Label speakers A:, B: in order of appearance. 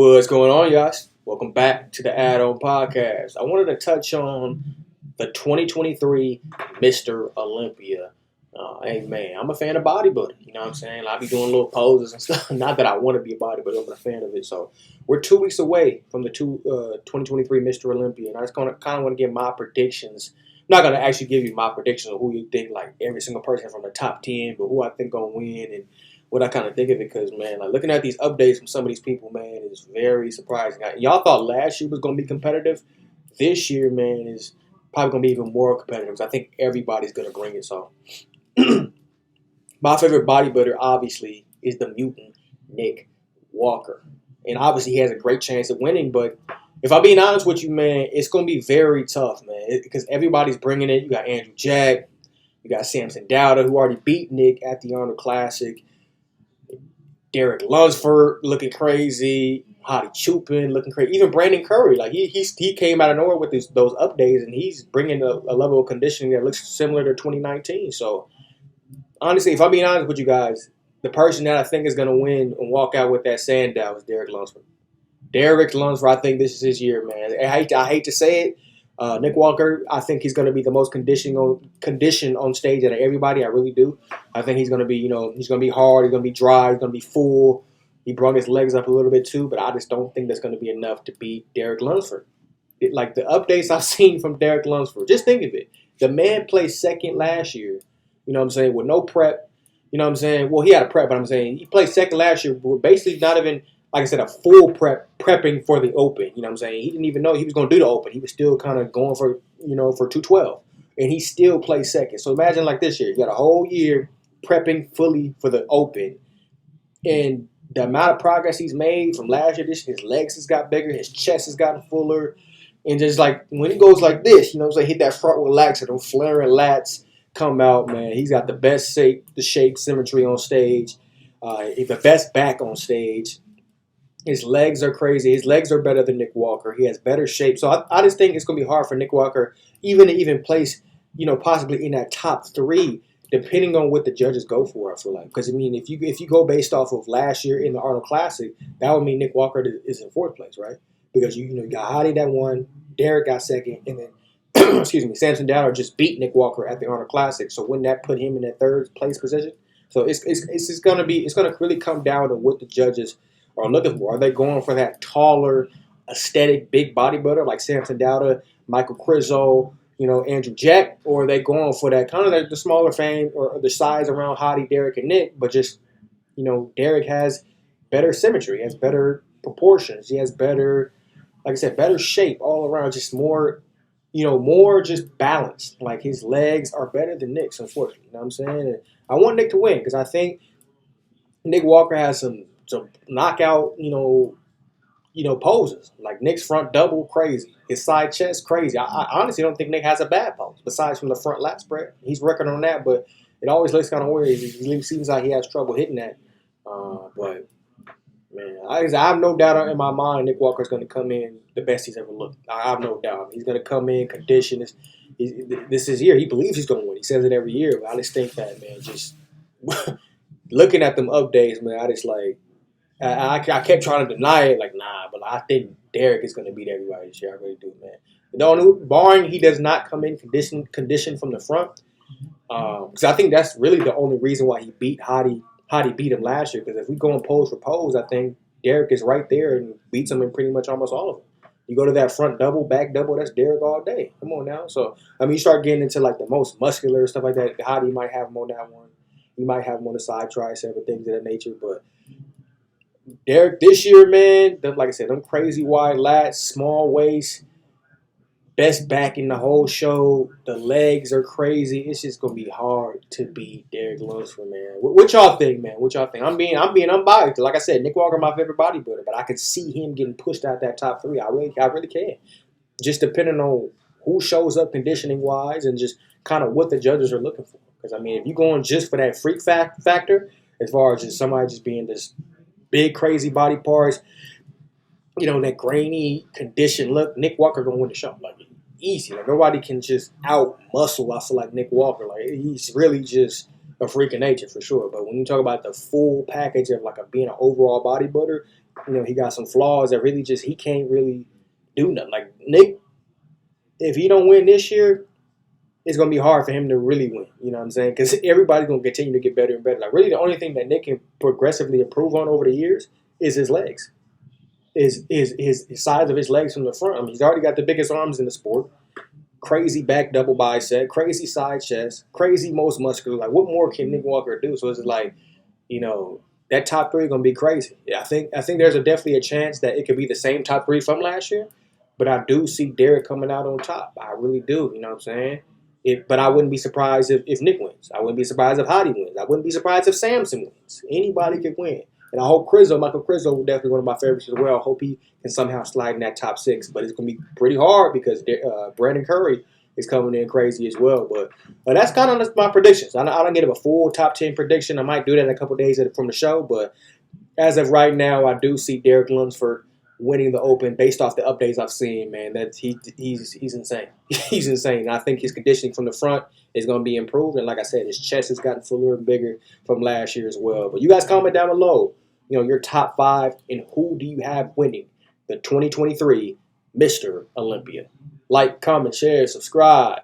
A: What's going on, guys? Welcome back to the Add-On Podcast. I wanted to touch on the 2023 Mr. Olympia. Hey, man, I'm a fan of bodybuilding. You know what I'm saying? I be doing little poses and stuff. Not that I want to be a bodybuilder, I'm a fan of it. So we're 2 weeks away from the 2023 Mr. Olympia, and I just kind of want to give my predictions. I'm not going to actually give you my predictions of who you think, like every single person from the top 10, but who I think going to win and what I kind of think of it, because, man, like looking at these updates from some of these people, man, is very surprising. Y'all thought last year was going to be competitive. This year, man, is probably going to be even more competitive. I think everybody's going to bring it. So my favorite bodybuilder, obviously, is the mutant Nick Walker. And obviously, he has a great chance of winning. But if I'm being honest with you, man, it's going to be very tough, man, because everybody's bringing it. You got Andrew Jack. You got Samson Dowda, who already beat Nick at the Arnold Classic. Derek Lunsford looking crazy. Hadi Chupin looking crazy. Even Brandon Curry, like he came out of nowhere with those updates, and he's bringing a level of conditioning that looks similar to 2019. So honestly, if I'm being honest with you guys, the person that I think is going to win and walk out with that sandow is Derek Lunsford. Derek Lunsford, I think this is his year, man. I hate to say it. Nick Walker, I think he's going to be the most conditioned on stage out of everybody. I really do. I think he's going to be, he's going to be hard. He's going to be dry. He's going to be full. He brought his legs up a little bit too, but I just don't think that's going to be enough to beat Derek Lunsford. Like the updates I've seen from Derek Lunsford, just think of it. The man placed second last year, you know what I'm saying, with no prep. You know what I'm saying? Well, he had a prep, but I'm saying he played second last year with basically not even, like I said, a full prepping for the Open. You know what I'm saying? He didn't even know he was going to do the Open. He was still kind of going for 212. And he still played second. So imagine like this year. You got a whole year prepping fully for the Open. And the amount of progress he's made from last year, his legs has got bigger. His chest has gotten fuller. And just like when he goes like this, you know what I'm saying? Hit that front with lats and them flaring lats come out, man. He's got the best shape, symmetry on stage. The best back on stage. His legs are crazy. His legs are better than Nick Walker. He has better shape. So I just think it's going to be hard for Nick Walker even to even place, possibly in that top three, depending on what the judges go for, I feel like. Because, I mean, if you go based off of last year in the Arnold Classic, that would mean Nick Walker is in fourth place, right? Because, you got Hadi that won, Derek got second, and then, excuse me, Samson Dowda just beat Nick Walker at the Arnold Classic. So wouldn't that put him in that third place position? So it's going to really come down to what the judges are looking for. Are they going for that taller, aesthetic, big bodybuilder like Samson Dowda, Michael Krizo, Andrew Jack, or are they going for that kind of the smaller frame or the size around Hadi, Derek, and Nick, but just, Derek has better symmetry, has better proportions, he has better, like I said, better shape all around, just more, more just balanced. Like his legs are better than Nick's, unfortunately. You know what I'm saying? And I want Nick to win because I think Nick Walker has some knockout, poses. Like Nick's front double, crazy. His side chest, crazy. I honestly don't think Nick has a bad pose, besides from the front lat spread. He's working on that, but it always looks kind of weird. It seems like he has trouble hitting that. But, man, I have no doubt in my mind Nick Walker's going to come in the best he's ever looked. I have no doubt. He's going to come in, condition. This is his year. He believes he's going to win. He says it every year, but I just think that, man, just looking at them updates, man, I just like, I kept trying to deny it, like, nah, but I think Derek is going to beat everybody this year. I really do, man. Barring he does not come in conditioned from the front, because I think that's really the only reason why he beat Hadi beat him last year, because if we go and pose for pose, I think Derek is right there and beats him in pretty much almost all of them. You go to that front double, back double, that's Derek all day. Come on now. So, I mean, you start getting into, like, the most muscular stuff like that. Hadi might have him on that one. He might have him on the side tricep and things of that nature, but Derek this year, man, like I said, them crazy wide lats, small waist, best back in the whole show. The legs are crazy. It's just gonna be hard to beat Derek Lunsford, man. What y'all think, man? What y'all think? I'm being unbiased. Like I said, Nick Walker my favorite bodybuilder, but I could see him getting pushed out that top three. I really can. Just depending on who shows up conditioning wise and just kind of what the judges are looking for. Because I mean, if you're going just for that freak factor, as far as just somebody just being this big, crazy body parts, that grainy condition look, Nick Walker going to win the show. Like, easy. Like, nobody can just out-muscle, I feel like, Nick Walker. Like, he's really just a freak of nature, for sure. But when you talk about the full package of, like, being an overall bodybuilder, he got some flaws that really just he can't really do nothing. Like Nick, if he don't win this year, it's gonna be hard for him to really win. You know what I'm saying? Because everybody's gonna continue to get better and better. Like really, the only thing that Nick can progressively improve on over the years is his legs, is his size of his legs from the front. I mean, he's already got the biggest arms in the sport. Crazy back double bicep, crazy side chest, crazy most muscular. Like, what more can Nick Walker do? So it's like, you know, that top three is gonna be crazy. Yeah, I think there's definitely a chance that it could be the same top three from last year, but I do see Derek coming out on top. I really do. You know what I'm saying? But I wouldn't be surprised if Nick wins. I wouldn't be surprised if Hottie wins. I wouldn't be surprised if Samson wins. Anybody could win. And I hope Michael Krizo, will definitely one of my favorites as well. I hope he can somehow slide in that top six. But it's going to be pretty hard because Brandon Curry is coming in crazy as well. But that's kind of my predictions. I don't get a full top 10 prediction. I might do that in a couple of days from the show. But as of right now, I do see Derek Lunsford winning the Open based off the updates I've seen, man. That he's insane. He's insane. I think his conditioning from the front is going to be improved. And like I said, his chest has gotten fuller and bigger from last year as well. But you guys comment down below, your top 5 and who do you have winning the 2023 Mr. Olympia. Like, comment, share, subscribe.